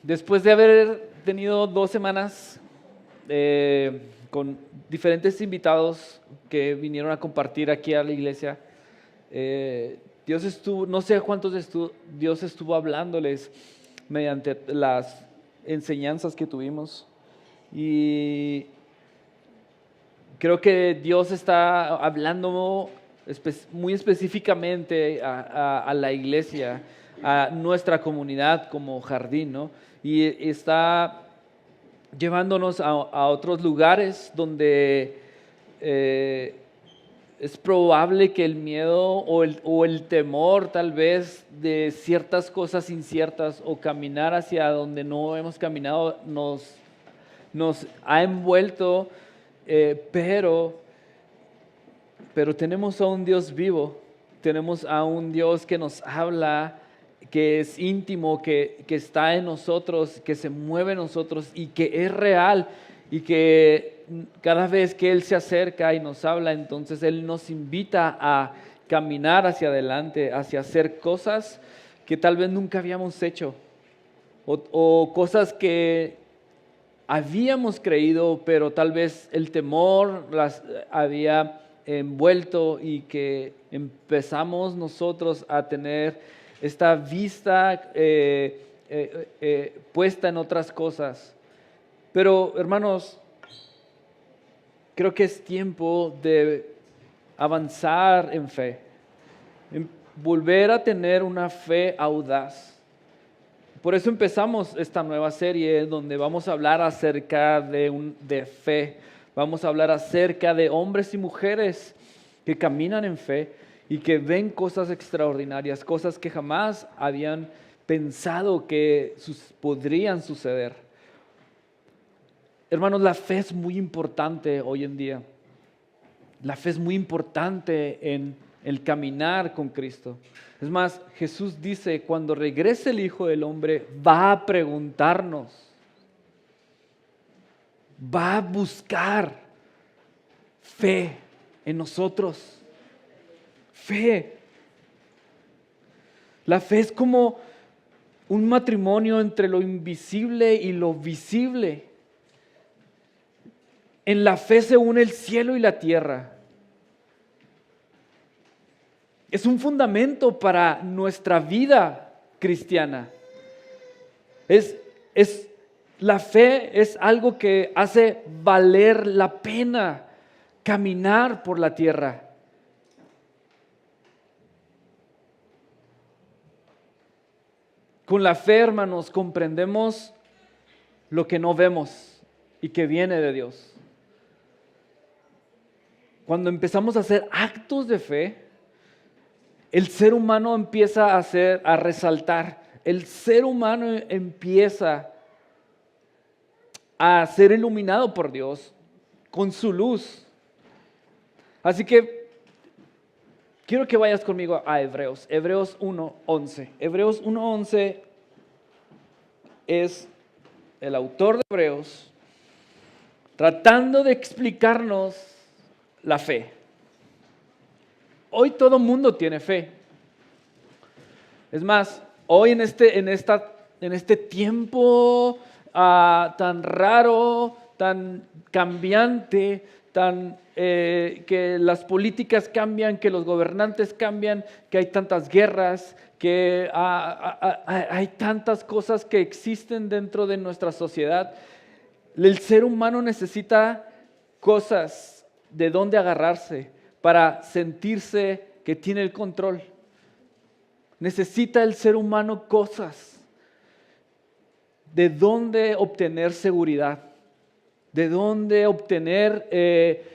Después de haber tenido 2 semanas con diferentes invitados que vinieron a compartir aquí a la iglesia, Dios estuvo, no sé a cuántos Dios estuvo hablándoles mediante las enseñanzas que tuvimos. Y creo que Dios está hablando muy específicamente a la iglesia, a nuestra comunidad como jardín, ¿no? Y está llevándonos a otros lugares donde es probable que el miedo o el temor tal vez de ciertas cosas inciertas o caminar hacia donde no hemos caminado nos ha envuelto, pero tenemos a un Dios vivo, tenemos a un Dios que nos habla, que es íntimo, que está en nosotros, que se mueve en nosotros y que es real, y que cada vez que Él se acerca y nos habla, entonces Él nos invita a caminar hacia adelante, hacia hacer cosas que tal vez nunca habíamos hecho, o cosas que habíamos creído, pero tal vez el temor las había envuelto, y que empezamos nosotros a tener esta vista puesta en otras cosas. Pero hermanos, creo que es tiempo de avanzar en fe, en volver a tener una fe audaz. Por eso empezamos esta nueva serie donde vamos a hablar acerca de fe. Vamos a hablar acerca de hombres y mujeres que caminan en fe y que ven cosas extraordinarias, cosas que jamás habían pensado que podrían suceder. Hermanos, la fe es muy importante hoy en día. La fe es muy importante en el caminar con Cristo. Es más, Jesús dice, cuando regrese el Hijo del Hombre, va a preguntarnos, va a buscar fe en nosotros. Fe. La fe es como un matrimonio entre lo invisible y lo visible. En la fe se une el cielo y la tierra. Es un fundamento para nuestra vida cristiana. La fe es algo que hace valer la pena caminar por la tierra. Con la fe, hermanos, comprendemos lo que no vemos y que viene de Dios. Cuando empezamos a hacer actos de fe, el ser humano empieza a resaltar. El ser humano empieza a ser iluminado por Dios con su luz. Así que quiero que vayas conmigo a Hebreos 1:11. Hebreos 1:11 es el autor de Hebreos tratando de explicarnos la fe. Hoy todo el mundo tiene fe. Es más, hoy en este tiempo tan raro, tan cambiante, que las políticas cambian, que los gobernantes cambian, que hay tantas guerras, que hay tantas cosas que existen dentro de nuestra sociedad. El ser humano necesita cosas de dónde agarrarse para sentirse que tiene el control. Necesita el ser humano cosas de dónde obtener seguridad, de dónde obtener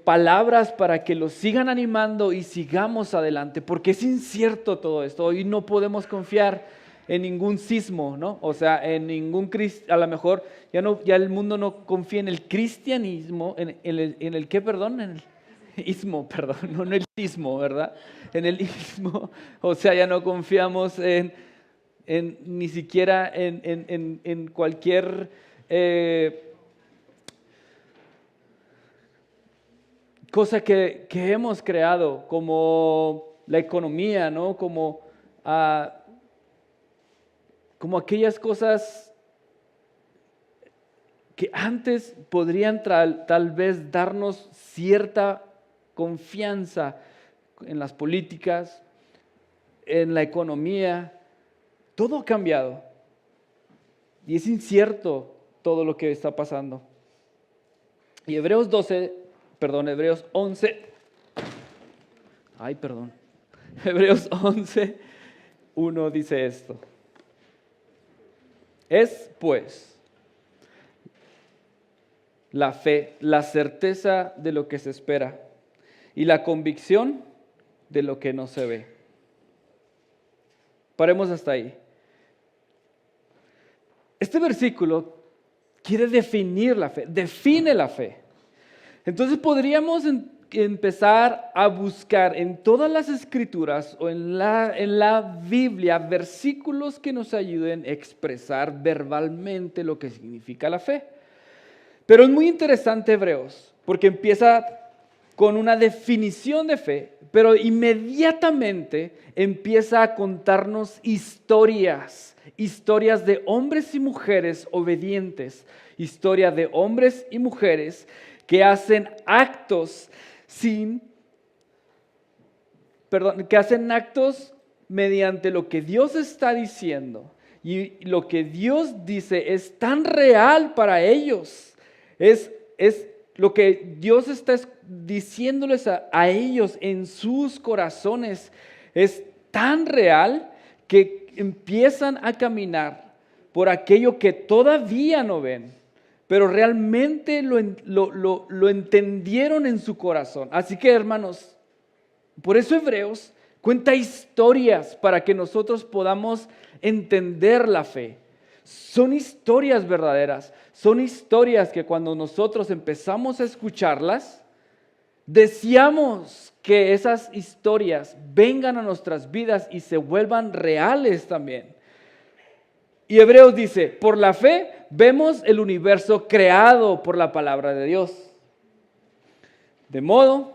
palabras para que los sigan animando y sigamos adelante, porque es incierto todo esto. Hoy no podemos confiar en ningún sismo, ¿no? O sea, en ningún a lo mejor ya el mundo no confía en el cristianismo, en el ¿qué, perdón? En el ismo, perdón, no en el sismo, ¿verdad? En el ismo, o sea, ya no confiamos ni siquiera en cualquier cosa que hemos creado, como la economía, ¿no? Como aquellas cosas que antes podrían tal vez darnos cierta confianza en las políticas, en la economía, todo ha cambiado. Y es incierto todo lo que está pasando. Y Hebreos 11, Hebreos 11, 1 dice esto. Es pues la fe, la certeza de lo que se espera y la convicción de lo que no se ve. Paremos hasta ahí. Este versículo quiere definir la fe, define la fe. Entonces podríamos empezar a buscar en todas las escrituras o en la Biblia versículos que nos ayuden a expresar verbalmente lo que significa la fe. Pero es muy interesante Hebreos, porque empieza con una definición de fe, pero inmediatamente empieza a contarnos historias de hombres y mujeres obedientes, historia de hombres y mujeres que hacen actos mediante lo que Dios está diciendo. Y lo que Dios dice es tan real para ellos. Es lo que Dios está diciéndoles a ellos en sus corazones. Es tan real que empiezan a caminar por aquello que todavía no ven, pero realmente lo entendieron en su corazón. Así que, hermanos, por eso Hebreos cuenta historias para que nosotros podamos entender la fe. Son historias verdaderas, son historias que cuando nosotros empezamos a escucharlas, deseamos que esas historias vengan a nuestras vidas y se vuelvan reales también. Y Hebreos dice, por la fe vemos el universo creado por la palabra de Dios. De modo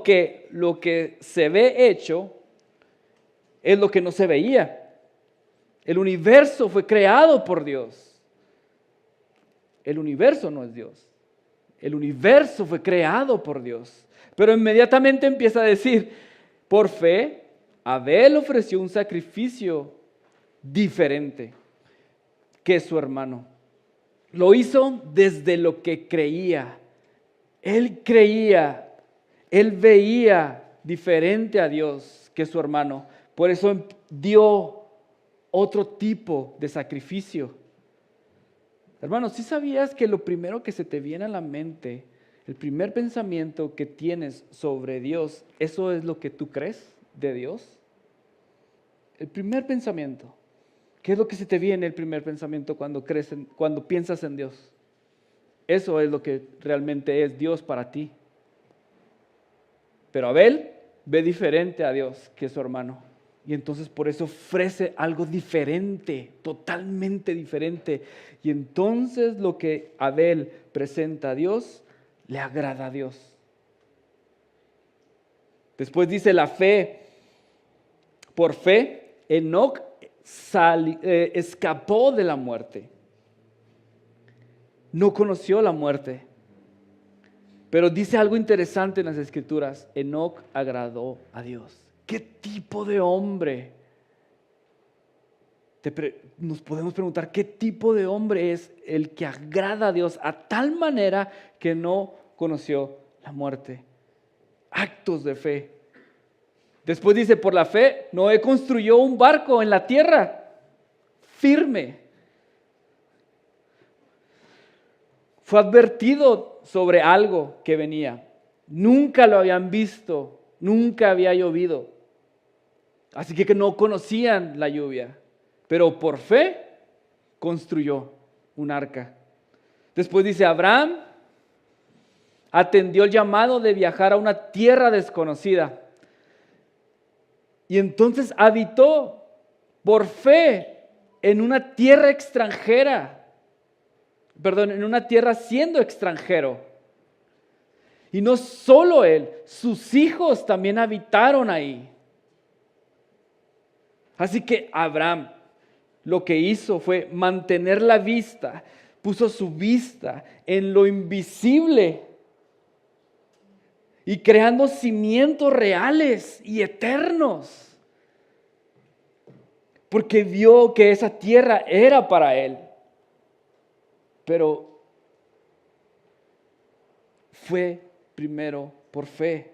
que lo que se ve hecho es lo que no se veía. El universo fue creado por Dios. El universo no es Dios. El universo fue creado por Dios. Pero inmediatamente empieza a decir, por fe, Abel ofreció un sacrificio diferente que su hermano. Lo hizo desde lo que creía. Él creía, él veía diferente a Dios que su hermano. Por eso dio otro tipo de sacrificio. Hermanos, ¿sí sabías que lo primero que se te viene a la mente, el primer pensamiento que tienes sobre Dios, eso es lo que tú crees de Dios? El primer pensamiento. ¿Qué es lo que se te viene el primer pensamiento cuando piensas en Dios? Eso es lo que realmente es Dios para ti. Pero Abel ve diferente a Dios que su hermano. Y entonces por eso ofrece algo diferente, totalmente diferente. Y entonces lo que Abel presenta a Dios, le agrada a Dios. Después dice la fe. Por fe, Enoc escapó de la muerte. No conoció la muerte. Pero dice algo interesante en las Escrituras. Enoc agradó a Dios. ¿Qué tipo de hombre? Nos podemos preguntar, ¿qué tipo de hombre es el que agrada a Dios a tal manera que no conoció la muerte? Actos de fe. Después dice, por la fe, Noé construyó un barco en la tierra, firme. Fue advertido sobre algo que venía. Nunca lo habían visto, nunca había llovido. Así que no conocían la lluvia, pero por fe construyó un arca. Después dice, Abraham atendió el llamado de viajar a una tierra desconocida. Y entonces habitó por fe en una tierra extranjera. En una tierra siendo extranjero. Y no solo él, sus hijos también habitaron ahí. Así que Abraham lo que hizo fue mantener la vista, puso su vista en lo invisible y creando cimientos reales y eternos, porque vio que esa tierra era para él. Pero fue primero por fe.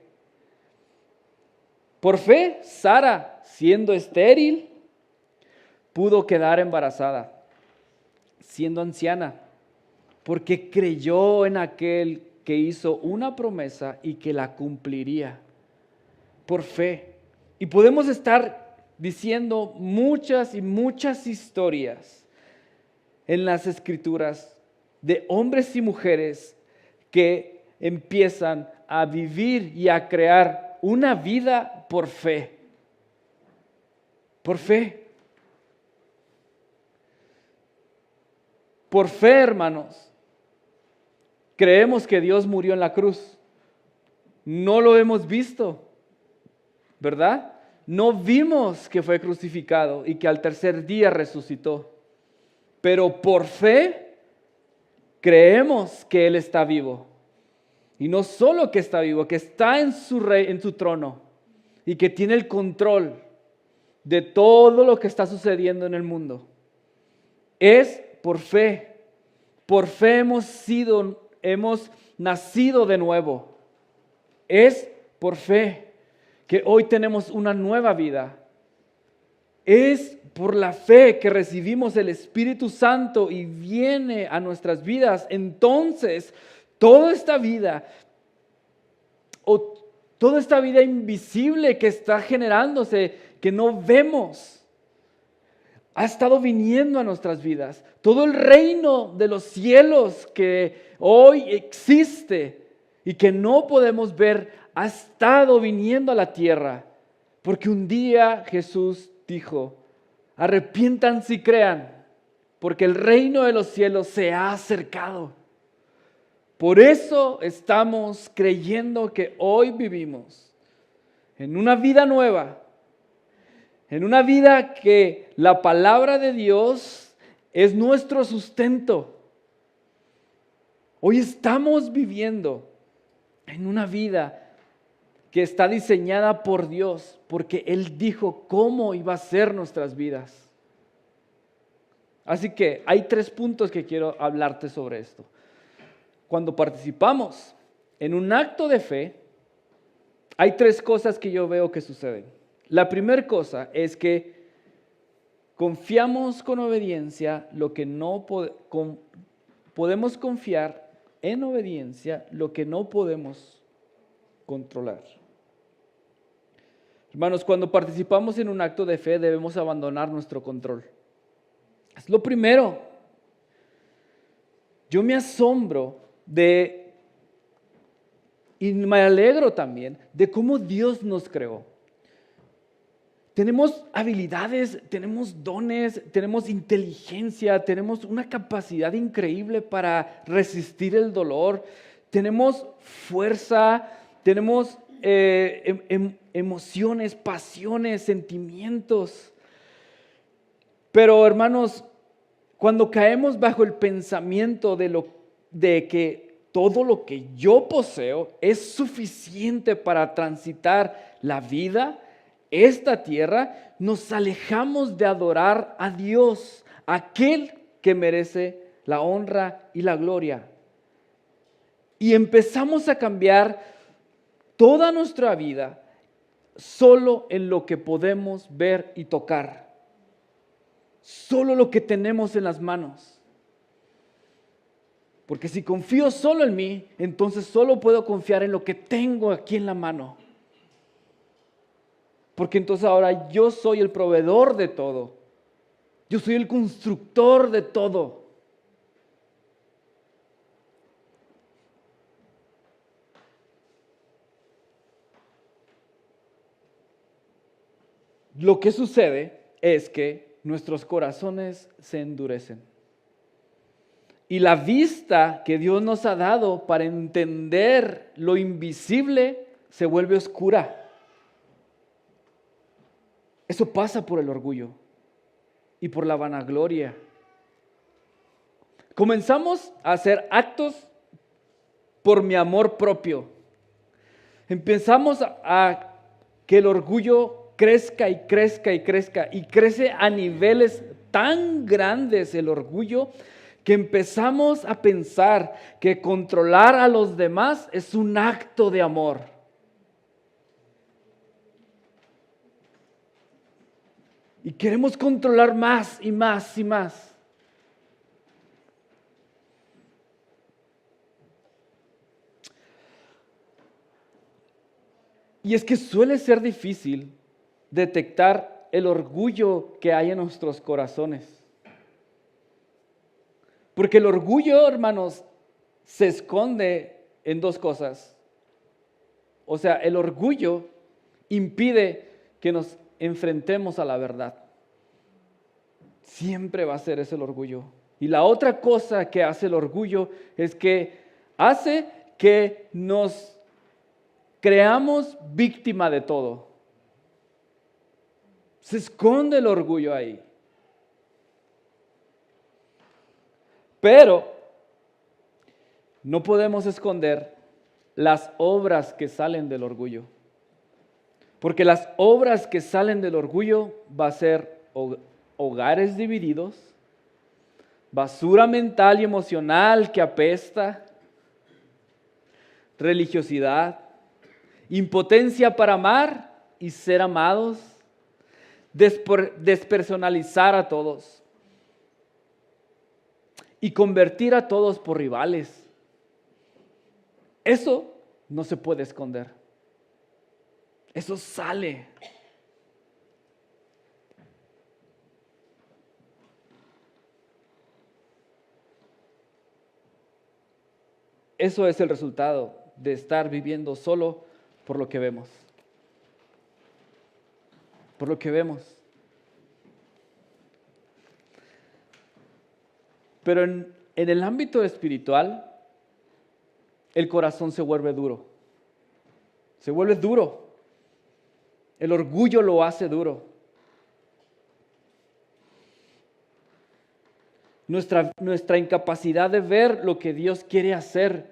Por fe, Sara, siendo estéril, pudo quedar embarazada, siendo anciana, porque creyó en aquel que hizo una promesa y que la cumpliría. Por fe. Y podemos estar diciendo muchas y muchas historias en las Escrituras de hombres y mujeres que empiezan a vivir y a crear una vida por fe. Por fe. Por fe, hermanos. Creemos que Dios murió en la cruz. No lo hemos visto, ¿verdad? No vimos que fue crucificado y que al tercer día resucitó. Pero por fe creemos que Él está vivo. Y no solo que está vivo, que está en su trono y que tiene el control de todo lo que está sucediendo en el mundo. Es por fe. Por fe hemos nacido de nuevo. Es por fe que hoy tenemos una nueva vida. Es por la fe que recibimos el Espíritu Santo y viene a nuestras vidas. Entonces, toda esta vida invisible que está generándose, que no vemos, ha estado viniendo a nuestras vidas. Todo el reino de los cielos que hoy existe y que no podemos ver, ha estado viniendo a la tierra. Porque un día Jesús dijo: arrepiéntanse y crean, porque el reino de los cielos se ha acercado. Por eso estamos creyendo que hoy vivimos en una vida nueva, en una vida que la palabra de Dios es nuestro sustento. Hoy estamos viviendo en una vida que está diseñada por Dios, porque Él dijo cómo iba a ser nuestras vidas. Así que hay 3 puntos que quiero hablarte sobre esto. Cuando participamos en un acto de fe, hay 3 cosas que yo veo que suceden. La primera cosa es que confiamos con obediencia lo que no podemos confiar en obediencia lo que no podemos controlar. Hermanos, cuando participamos en un acto de fe debemos abandonar nuestro control. Es lo primero. Yo me asombro y me alegro también de cómo Dios nos creó. Tenemos habilidades, tenemos dones, tenemos inteligencia, tenemos una capacidad increíble para resistir el dolor, tenemos fuerza, tenemos emociones, pasiones, sentimientos. Pero hermanos, cuando caemos bajo el pensamiento de que todo lo que yo poseo es suficiente para transitar la vida, esta tierra, nos alejamos de adorar a Dios, aquel que merece la honra y la gloria. Y empezamos a cambiar toda nuestra vida solo en lo que podemos ver y tocar. Solo lo que tenemos en las manos. Porque si confío solo en mí, entonces solo puedo confiar en lo que tengo aquí en la mano. Porque entonces ahora yo soy el proveedor de todo. Yo soy el constructor de todo. Lo que sucede es que nuestros corazones se endurecen. Y la vista que Dios nos ha dado para entender lo invisible se vuelve oscura. Eso pasa por el orgullo. y por la vanagloria. Comenzamos a hacer actos por mi amor propio. Empezamos a que el orgullo crezca y crezca y crezca y crece a niveles tan grandes el orgullo que empezamos a pensar que controlar a los demás es un acto de amor. Y queremos controlar más y más y más. Y es que suele ser difícil detectar el orgullo que hay en nuestros corazones. Porque el orgullo, hermanos, se esconde en dos cosas. O sea, el orgullo impide que nos enfrentemos a la verdad. Siempre va a ser ese el orgullo. Y la otra cosa que hace el orgullo es que hace que nos creamos víctima de todo. Se esconde el orgullo ahí. Pero no podemos esconder las obras que salen del orgullo. Porque las obras que salen del orgullo va a ser hogares divididos, basura mental y emocional que apesta, religiosidad, impotencia para amar y ser amados, despersonalizar a todos y convertir a todos por rivales. Eso no se puede esconder. Eso sale. Eso es el resultado de estar viviendo solo por lo que vemos. Por lo que vemos. Pero en el ámbito espiritual, el corazón se vuelve duro. Se vuelve duro. El orgullo lo hace duro. Nuestra incapacidad de ver lo que Dios quiere hacer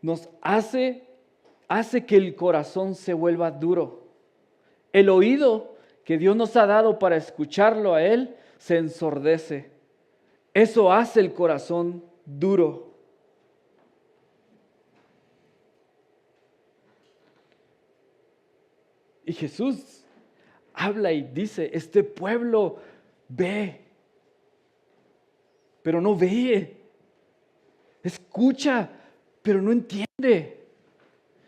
nos hace que el corazón se vuelva duro. El oído que Dios nos ha dado para escucharlo a Él se ensordece. Eso hace el corazón duro. Y Jesús habla y dice, este pueblo ve, pero no ve. Escucha, pero no entiende.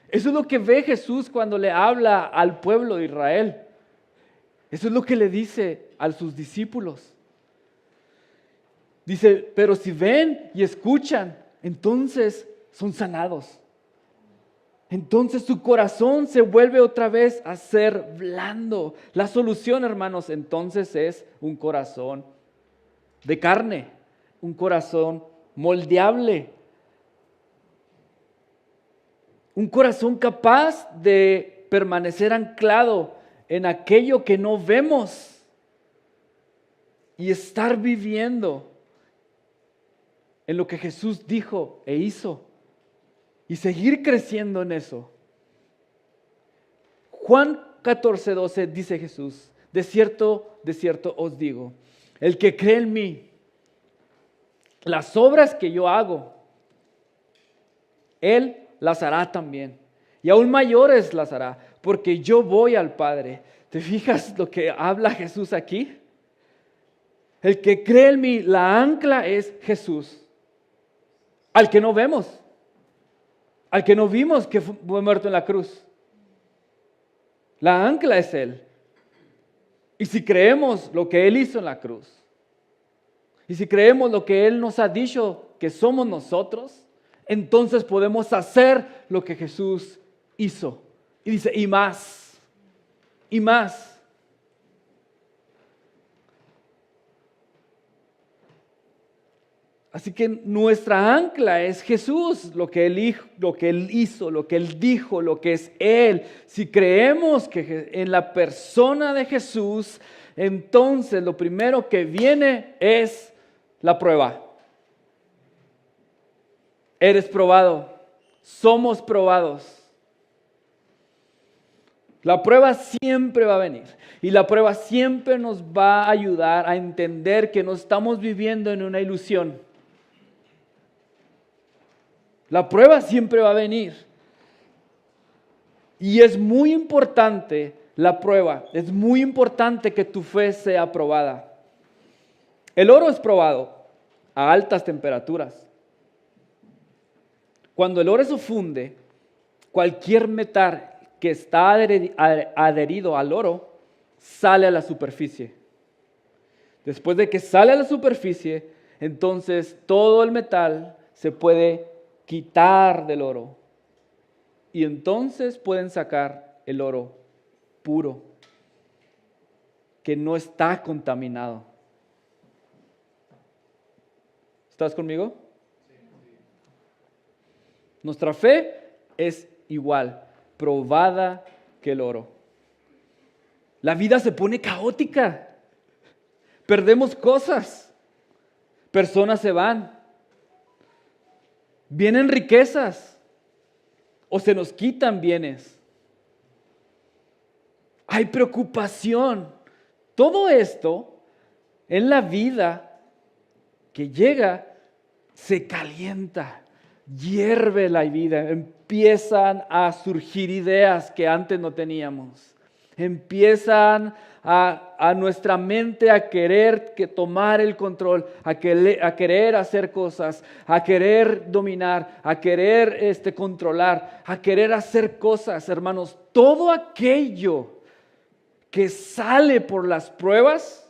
Eso es lo que ve Jesús cuando le habla al pueblo de Israel. Eso es lo que le dice a sus discípulos. Dice, pero si ven y escuchan, entonces son sanados. Entonces su corazón se vuelve otra vez a ser blando. La solución, hermanos, entonces es un corazón de carne, un corazón moldeable, un corazón capaz de permanecer anclado en aquello que no vemos y estar viviendo en lo que Jesús dijo e hizo y seguir creciendo en eso. Juan 14:12 dice Jesús, de cierto os digo, el que cree en mí, las obras que yo hago, Él las hará también. Y aún mayores las hará, porque yo voy al Padre. ¿Te fijas lo que habla Jesús aquí? El que cree en mí, la ancla es Jesús. Al que no vemos, al que no vimos que fue muerto en la cruz. La ancla es Él. Y si creemos lo que Él hizo en la cruz, y si creemos lo que Él nos ha dicho que somos nosotros, entonces podemos hacer lo que Jesús hizo. Y dice, y más, y más. Así que nuestra ancla es Jesús, lo que Él hizo, lo que Él dijo, lo que es Él. Si creemos que en la persona de Jesús, entonces lo primero que viene es la prueba. Eres probado, somos probados. La prueba siempre va a venir y la prueba siempre nos va a ayudar a entender que no estamos viviendo en una ilusión. La prueba siempre va a venir. Y es muy importante la prueba, es muy importante que tu fe sea probada. El oro es probado a altas temperaturas. Cuando el oro se funde, cualquier metal que está adherido al oro sale a la superficie. Después de que sale a la superficie, entonces todo el metal se puede quitar del oro y entonces pueden sacar el oro puro, que no está contaminado. ¿Estás conmigo? Nuestra fe es igual, probada que el oro. La vida se pone caótica. Perdemos cosas. Personas se van. Vienen riquezas. O se nos quitan bienes. Hay preocupación. Todo esto en la vida que llega se calienta. Hierve la vida, empiezan a surgir ideas que antes no teníamos. Empiezan a nuestra mente a querer tomar el control, a querer hacer cosas, a querer dominar, a querer controlar, a querer hacer cosas, hermanos. Todo aquello que sale por las pruebas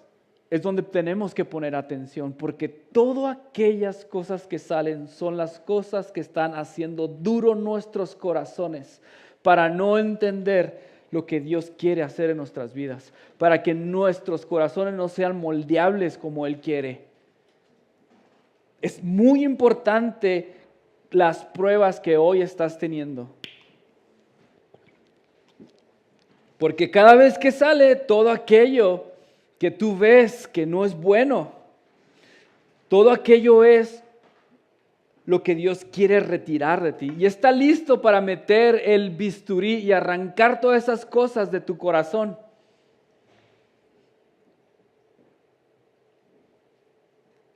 es donde tenemos que poner atención, porque todas aquellas cosas que salen son las cosas que están haciendo duro nuestros corazones para no entender lo que Dios quiere hacer en nuestras vidas, para que nuestros corazones no sean moldeables como Él quiere. Es muy importante las pruebas que hoy estás teniendo, porque cada vez que sale todo aquello que tú ves que no es bueno, todo aquello es lo que Dios quiere retirar de ti. Y está listo para meter el bisturí y arrancar todas esas cosas de tu corazón.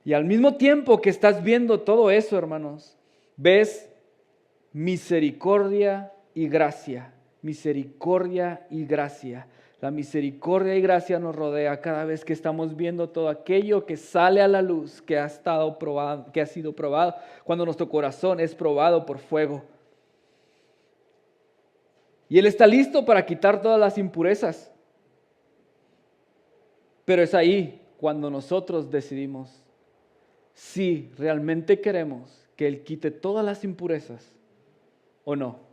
Y al mismo tiempo que estás viendo todo eso, hermanos, ves misericordia y gracia. Misericordia y gracia. La misericordia y gracia nos rodea cada vez que estamos viendo todo aquello que sale a la luz, que ha estado probado, que ha sido probado, cuando nuestro corazón es probado por fuego. Y Él está listo para quitar todas las impurezas. Pero es ahí cuando nosotros decidimos si realmente queremos que Él quite todas las impurezas o no.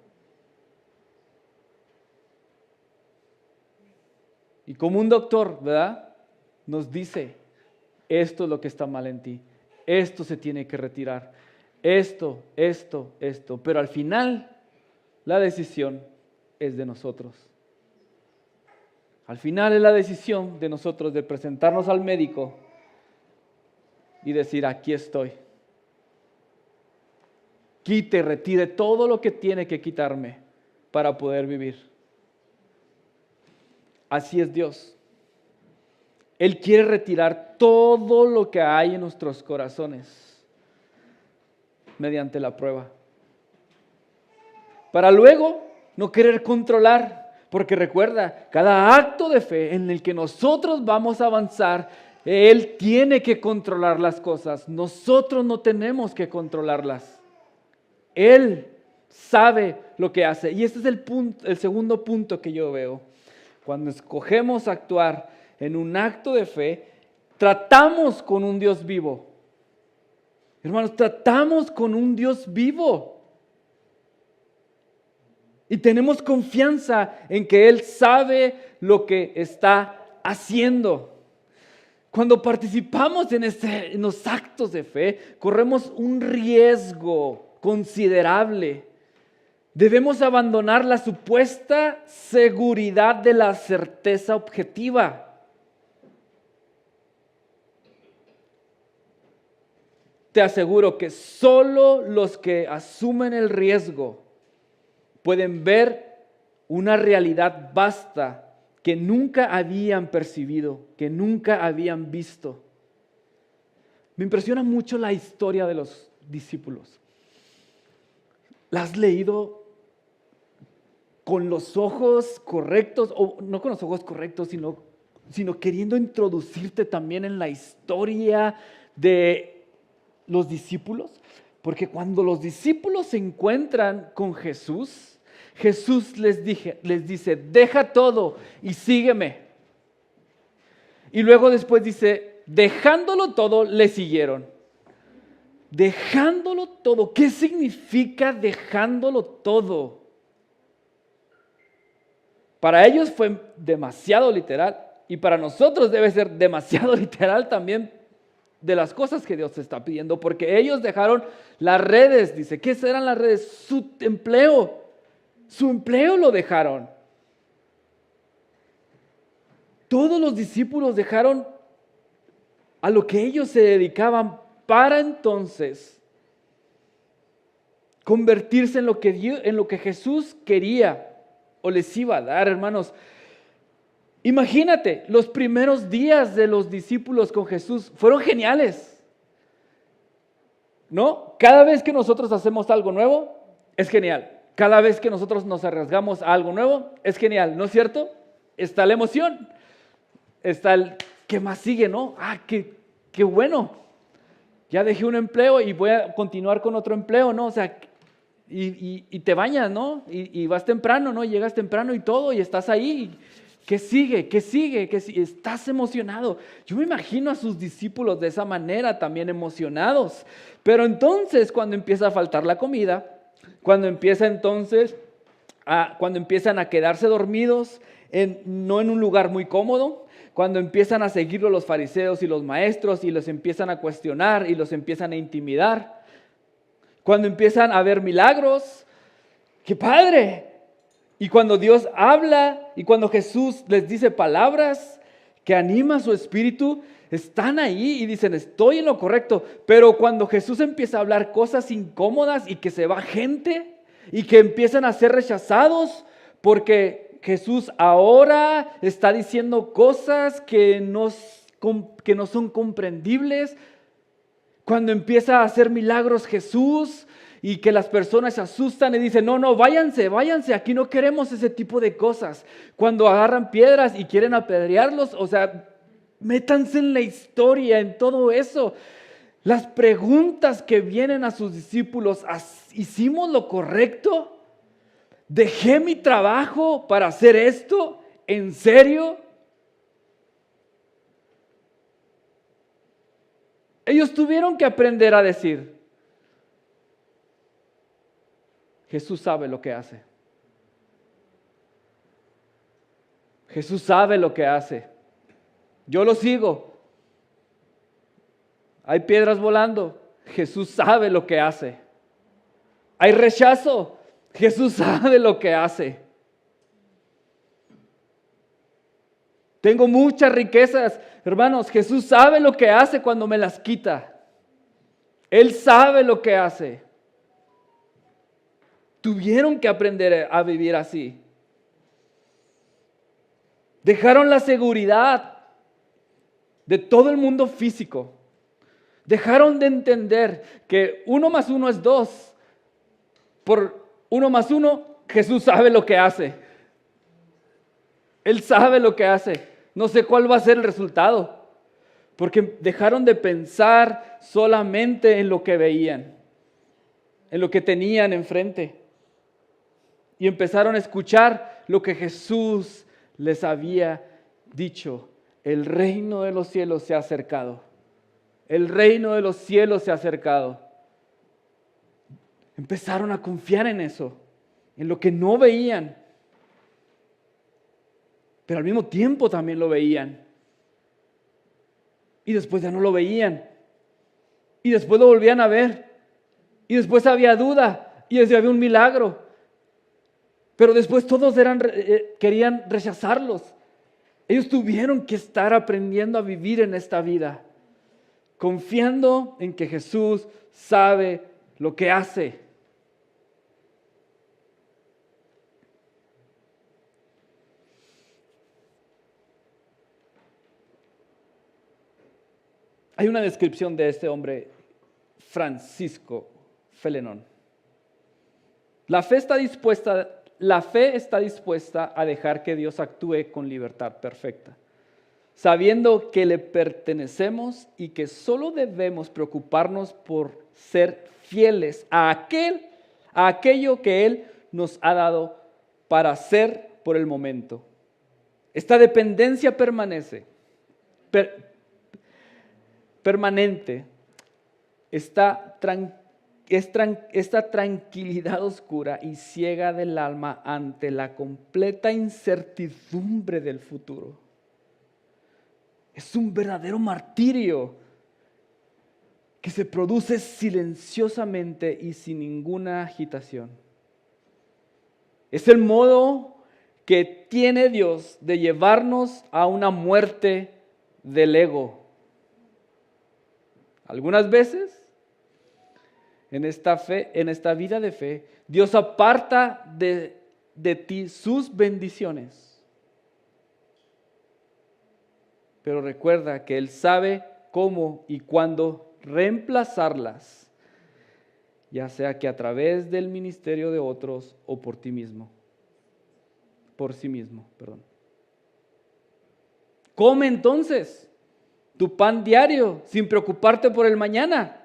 Y como un doctor, ¿verdad? Nos dice, esto es lo que está mal en ti. Esto se tiene que retirar. Esto. Pero al final, la decisión es de nosotros. Al final es la decisión de nosotros de presentarnos al médico y decir, aquí estoy. Quite, retire todo lo que tiene que quitarme para poder vivir. Así es Dios. Él quiere retirar todo lo que hay en nuestros corazones mediante la prueba. Para luego no querer controlar, porque recuerda, cada acto de fe en el que nosotros vamos a avanzar, Él tiene que controlar las cosas. Nosotros no tenemos que controlarlas. Él sabe lo que hace. Y este es el segundo punto que yo veo. Cuando escogemos actuar en un acto de fe, tratamos con un Dios vivo. Hermanos, tratamos con un Dios vivo. Y tenemos confianza en que Él sabe lo que está haciendo. Cuando participamos en los actos de fe, corremos un riesgo considerable. Debemos abandonar la supuesta seguridad de la certeza objetiva. Te aseguro que solo los que asumen el riesgo pueden ver una realidad vasta que nunca habían percibido, que nunca habían visto. Me impresiona mucho la historia de los discípulos. ¿La has leído con los ojos correctos? O no con los ojos correctos, sino queriendo introducirte también en la historia de los discípulos. Porque cuando los discípulos se encuentran con Jesús, Jesús les dice, deja todo y sígueme. Y luego después dice, dejándolo todo, le siguieron. Dejándolo todo. ¿Qué significa dejándolo todo? Para ellos fue demasiado literal y para nosotros debe ser demasiado literal también de las cosas que Dios está pidiendo, porque ellos dejaron las redes, dice. ¿Qué eran las redes? Su empleo lo dejaron. Todos los discípulos dejaron a lo que ellos se dedicaban para entonces convertirse en lo que Jesús quería o les iba a dar, hermanos. Imagínate, los primeros días de los discípulos con Jesús fueron geniales, ¿no? Cada vez que nosotros hacemos algo nuevo, es genial. Cada vez que nosotros nos arriesgamos a algo nuevo, es genial, ¿no es cierto? Está la emoción, está el ¿qué más sigue, no? Qué bueno. Ya dejé un empleo y voy a continuar con otro empleo, ¿no? O sea, y te bañas, ¿no? Y vas temprano, ¿no? Llegas temprano y todo, y estás ahí. ¿Qué sigue? ¿Qué sigue? Estás emocionado. Yo me imagino a sus discípulos de esa manera también emocionados. Pero entonces, cuando empieza a faltar la comida, cuando empiezan a quedarse dormidos, no en un lugar muy cómodo, cuando empiezan a seguirlo los fariseos y los maestros y los empiezan a cuestionar y los empiezan a intimidar, cuando empiezan a ver milagros, ¡qué padre! Y cuando Dios habla y cuando Jesús les dice palabras que animan su espíritu, están ahí y dicen, estoy en lo correcto. Pero cuando Jesús empieza a hablar cosas incómodas y que se va gente y que empiezan a ser rechazados porque Jesús ahora está diciendo cosas que no son comprendibles, cuando empieza a hacer milagros Jesús y que las personas se asustan y dicen, no, váyanse, aquí no queremos ese tipo de cosas. Cuando agarran piedras y quieren apedrearlos, o sea, métanse en la historia, en todo eso. Las preguntas que vienen a sus discípulos, ¿hicimos lo correcto? ¿Dejé mi trabajo para hacer esto? ¿En serio? Ellos tuvieron que aprender a decir, Jesús sabe lo que hace. Jesús sabe lo que hace. Yo lo sigo. Hay piedras volando. Jesús sabe lo que hace. Hay rechazo. Jesús sabe lo que hace. Tengo muchas riquezas. Hermanos, Jesús sabe lo que hace cuando me las quita. Él sabe lo que hace. Tuvieron que aprender a vivir así. Dejaron la seguridad de todo el mundo físico. Dejaron de entender que 1 más 1 es 2. Por 1 más 1, Jesús sabe lo que hace. Él sabe lo que hace. No sé cuál va a ser el resultado. Porque dejaron de pensar solamente en lo que veían, en lo que tenían enfrente. Y empezaron a escuchar lo que Jesús les había dicho. El reino de los cielos se ha acercado. El reino de los cielos se ha acercado. Empezaron a confiar en eso, en lo que no veían. Pero al mismo tiempo también lo veían. y después ya no lo veían. Y después lo volvían a ver. Y después había duda. Y después había un milagro. Pero después todos querían rechazarlos. Ellos tuvieron que estar aprendiendo a vivir en esta vida, confiando en que Jesús sabe lo que hace. Hay una descripción de este hombre, Francisco Felenón. La fe está dispuesta a dejar que Dios actúe con libertad perfecta, sabiendo que le pertenecemos y que solo debemos preocuparnos por ser fieles a aquello que Él nos ha dado para hacer por el momento. Esta dependencia permanente, esta tranquilidad oscura y ciega del alma ante la completa incertidumbre del futuro. Es un verdadero martirio que se produce silenciosamente y sin ninguna agitación. Es el modo que tiene Dios de llevarnos a una muerte del ego. Algunas veces, en esta vida de fe, Dios aparta de ti sus bendiciones. Pero recuerda que Él sabe cómo y cuándo reemplazarlas, ya sea que a través del ministerio de otros o por sí mismo. Come entonces tu pan diario sin preocuparte por el mañana.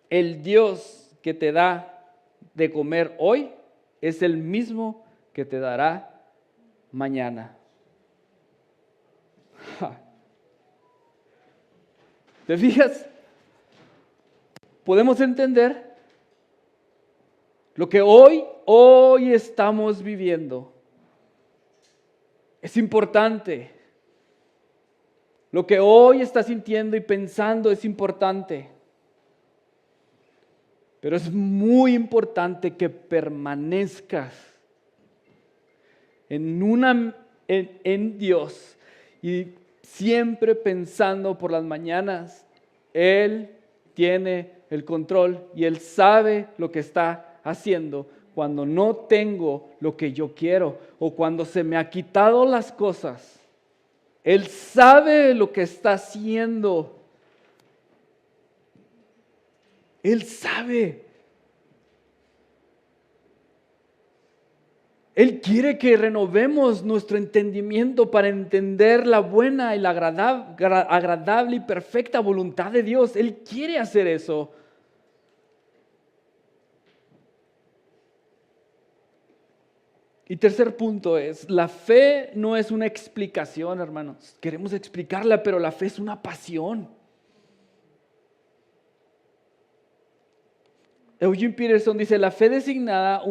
El Dios que te da de comer hoy es el mismo que te dará mañana. ¿Te fijas? Podemos entender lo que hoy estamos viviendo. Es importante. Lo que hoy estás sintiendo y pensando es importante. Pero es muy importante que permanezcas en Dios y siempre pensando por las mañanas. Él tiene el control y Él sabe lo que está haciendo cuando no tengo lo que yo quiero o cuando se me ha quitado las cosas. Él sabe lo que está haciendo. Él sabe. Él quiere que renovemos nuestro entendimiento para entender la buena y la agradable y perfecta voluntad de Dios. Él quiere hacer eso. Y tercer punto es, la fe no es una explicación, hermanos. Queremos explicarla, pero la fe es una pasión. Eugene Peterson dice, la fe designa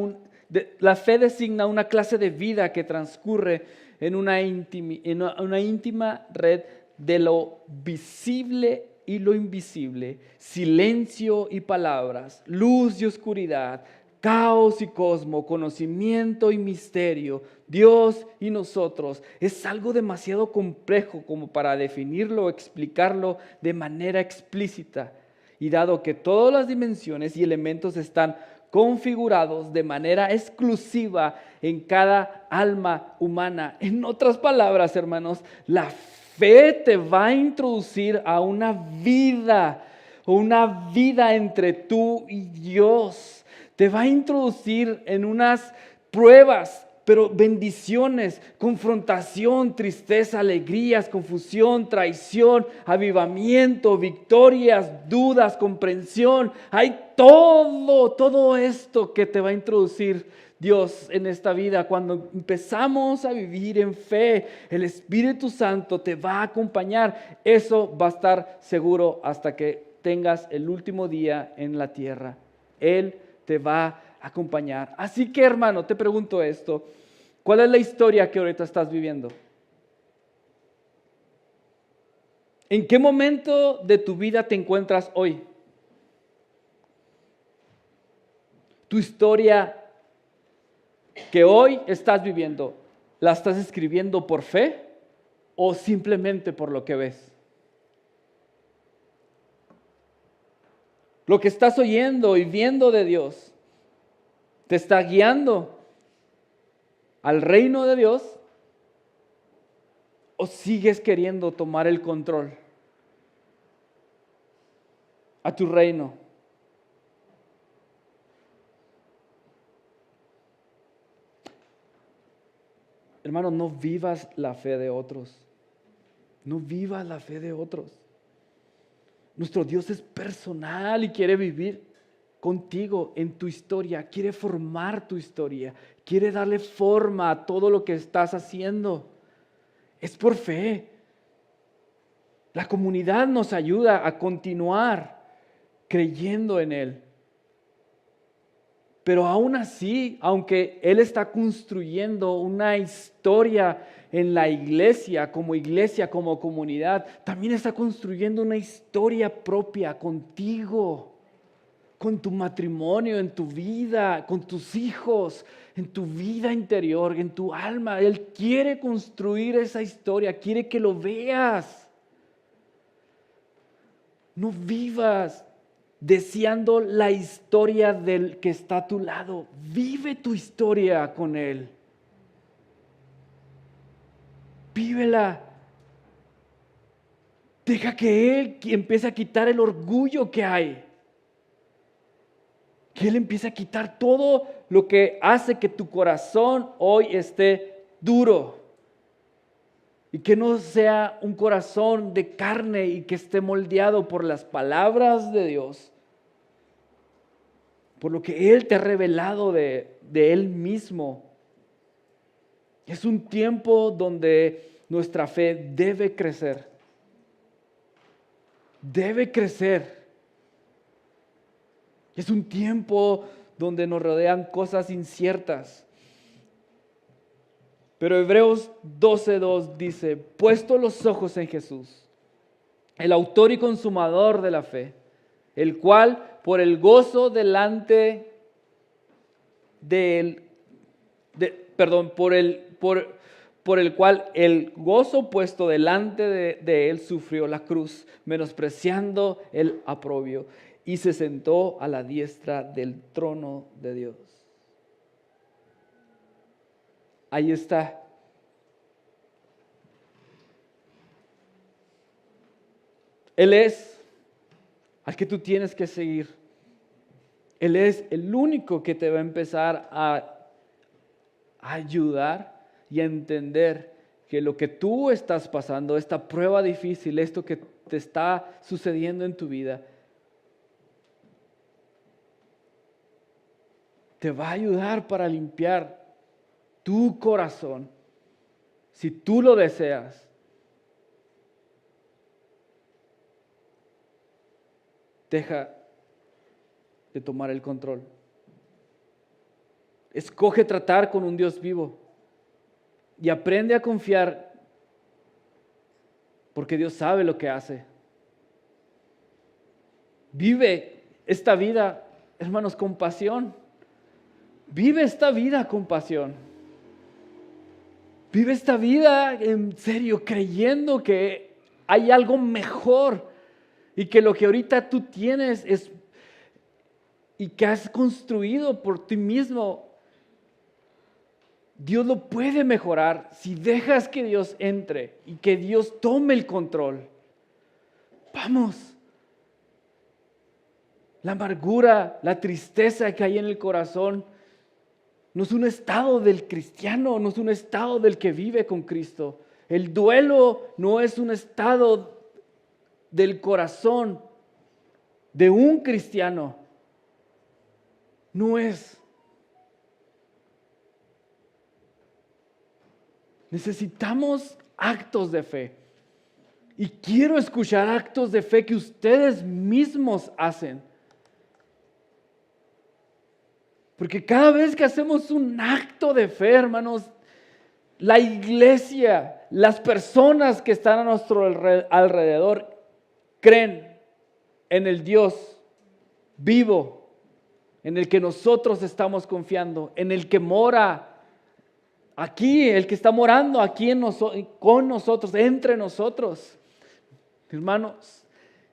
una clase de vida que transcurre en una íntima red de lo visible y lo invisible, silencio y palabras, luz y oscuridad, caos y cosmos, conocimiento y misterio, Dios y nosotros. Es algo demasiado complejo como para definirlo o explicarlo de manera explícita. Y dado que todas las dimensiones y elementos están configurados de manera exclusiva en cada alma humana. En otras palabras, hermanos, la fe te va a introducir a una vida entre tú y Dios. Te va a introducir en unas pruebas, pero bendiciones, confrontación, tristeza, alegrías, confusión, traición, avivamiento, victorias, dudas, comprensión. Hay todo esto que te va a introducir Dios en esta vida. Cuando empezamos a vivir en fe, el Espíritu Santo te va a acompañar. Eso va a estar seguro hasta que tengas el último día en la tierra. Él te va a acompañar. Así que, hermano, te pregunto esto. ¿Cuál es la historia que ahorita estás viviendo? ¿En qué momento de tu vida te encuentras hoy? Tu historia que hoy estás viviendo, ¿la estás escribiendo por fe o simplemente por lo que ves? Lo que estás oyendo y viendo de Dios, ¿te está guiando al reino de Dios o sigues queriendo tomar el control a tu reino? Hermano, no vivas la fe de otros. No vivas la fe de otros. Nuestro Dios es personal y quiere vivir contigo en tu historia. Quiere formar tu historia. Quiere darle forma a todo lo que estás haciendo. Es por fe. La comunidad nos ayuda a continuar creyendo en Él. Pero aún así, aunque Él está construyendo una historia en la iglesia, como comunidad, también está construyendo una historia propia contigo, con tu matrimonio, en tu vida, con tus hijos, en tu vida interior, en tu alma. Él quiere construir esa historia, quiere que lo veas. No vivas deseando la historia del que está a tu lado. Vive tu historia con Él. Vívela. Deja que Él empiece a quitar el orgullo que hay. Que Él empiece a quitar todo lo que hace que tu corazón hoy esté duro. Y que no sea un corazón de carne y que esté moldeado por las palabras de Dios. Por lo que Él te ha revelado de Él mismo. Es un tiempo donde nuestra fe debe crecer. Debe crecer. Es un tiempo donde nos rodean cosas inciertas. Pero Hebreos 12:2 dice, puesto los ojos en Jesús, el autor y consumador de la fe, el cual por el gozo delante de él, por el cual el gozo puesto delante de él sufrió la cruz, menospreciando el oprobio, y se sentó a la diestra del trono de Dios. Ahí está. Él es al que tú tienes que seguir. Él es el único que te va a empezar a ayudar y a entender que lo que tú estás pasando, esta prueba difícil, esto que te está sucediendo en tu vida, te va a ayudar para limpiar tu corazón, si tú lo deseas. Deja de tomar el control. Escoge tratar con un Dios vivo y aprende a confiar porque Dios sabe lo que hace. Vive esta vida, hermanos, con pasión. Vive esta vida con pasión. Vive esta vida en serio, creyendo que hay algo mejor y que lo que ahorita tú tienes es y que has construido por ti mismo, Dios lo puede mejorar si dejas que Dios entre y que Dios tome el control. Vamos. La amargura, la tristeza que hay en el corazón no es un estado del cristiano, no es un estado del que vive con Cristo. El duelo no es un estado del corazón de un cristiano. No es. Necesitamos actos de fe. Y quiero escuchar actos de fe que ustedes mismos hacen. Porque cada vez que hacemos un acto de fe, hermanos, la iglesia, las personas que están a nuestro alrededor creen en el Dios vivo, en el que nosotros estamos confiando, en el que mora aquí, el que está morando aquí con nosotros, entre nosotros. Hermanos,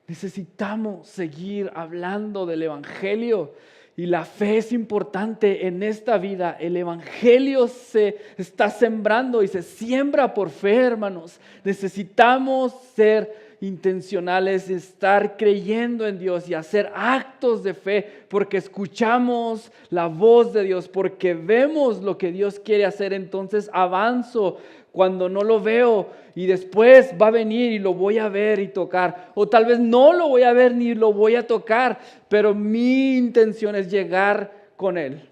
necesitamos seguir hablando del Evangelio y la fe es importante en esta vida. El Evangelio se está sembrando y se siembra por fe, hermanos. Necesitamos ser intencionales, estar creyendo en Dios y hacer actos de fe porque escuchamos la voz de Dios, porque vemos lo que Dios quiere hacer. Entonces avanzo cuando no lo veo y después va a venir y lo voy a ver y tocar. O tal vez no lo voy a ver ni lo voy a tocar, pero mi intención es llegar con Él,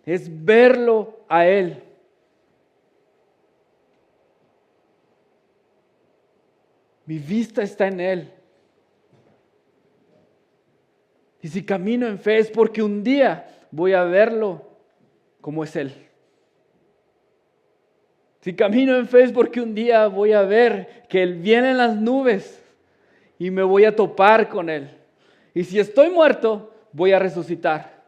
es verlo a Él. Mi vista está en Él. Y si camino en fe es porque un día voy a verlo como es Él. Si camino en fe es porque un día voy a ver que Él viene en las nubes y me voy a topar con Él. Y si estoy muerto, voy a resucitar.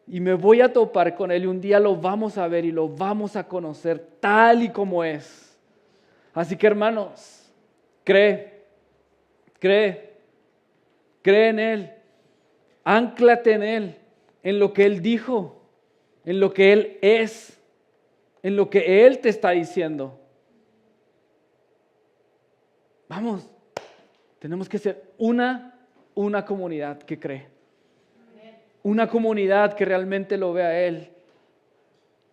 Y me voy a topar con Él y un día lo vamos a ver y lo vamos a conocer tal y como es. Así que hermanos, cree en Él, ánclate en Él, en lo que Él dijo, en lo que Él es, en lo que Él te está diciendo. Vamos, tenemos que ser una comunidad que cree, una comunidad que realmente lo vea a Él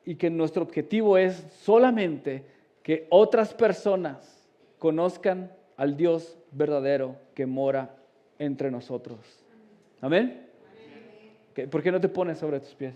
y que nuestro objetivo es solamente que otras personas conozcan al Dios verdadero que mora entre nosotros. ¿Amén? ¿Por qué no te pones sobre tus pies?